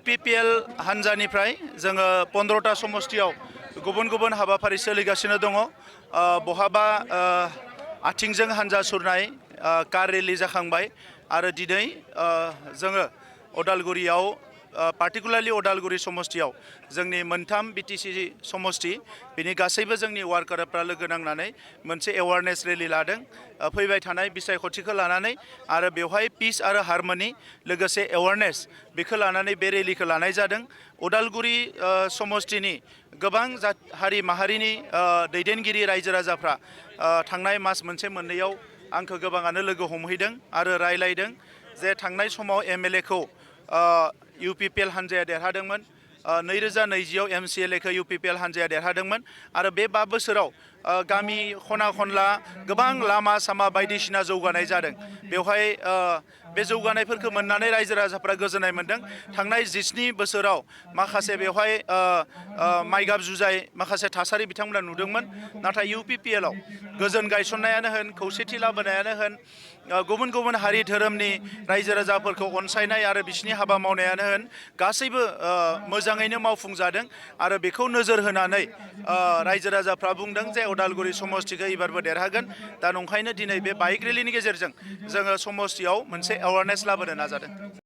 UPPL हानजानिफ्राय जोङो 15टा समष्टियाव गुबुन गुबुन हाबाफारि सोलिगासिनो दङ। बहाबा आथिंजों हानजा सुरनाय कार रेलि जाखांबाय आरो दिनै जोङो अदालगुरियाव पार्टिकुलारलि अदालगुरि समष्टियाव जोंनि मोनथाम BTC समष्टि बिनि गासैबो जोंनि वार्कारफ्रा लोगो नांनानै मोनसे एवारनेस रेलि लादों फैबाय थानाय बिसायख'थिखौ लानानै आरो बेवहाय पिस आरो हारमोनि लोगोसे एवारनेस बेखौ लानानै बे रेलिखौ लानाय जादों। अदालगुरि समष्टिनि गोबां हारि माहारिनि दैदेनगिरि रायजो राजाफ्रा थांनाय मास मोनसे मोननैयाव आंखौ गोबाङानो लोगो हमहैदों आरो रायलायदों जे थांनाय समाव MLA खौ UPPL हानजाया देरहादोंमोन। 2020आव MCLA खौ UPPL हानजाया देरहादोंमोन आरो बे 5 बोसोराव गामि खना खनला गोबां लामा सामा बायदिसिना जौगानाय जादों। बेवहाय बे जौगानायफोरखौ मोननानै रायजो राजाफ्रा गोजोननाय मोनदों। थांनाय 17 बोसोराव माखासे बेवहाय माइगाब जुजाय माखासे थासारि बिथांमोना नुदोंमोन। नाथाय UPPL आव गोजोन गायसननायानो होन खौसेथि लाबोनायानो होन गुबुन गुबुन हारि धोरोमनि रायजो राजाफोरखौ अनसायनाय आरो बिसिनि हाबा मावनायानो होन गासैबो मोजाङैनो मावफुंजादों आरो बेखौ नोजोर होनानै रायजो राजाफ्रा बुंदों जे अदालगुरि समष्टिखौ एबारबो देरहागोन। दा नंखायनो दिनै बे बाइक रेलिनि गेजेरजों जोङो समष्टियाव मोनसे एवारनेस लाबोनो नाजादों।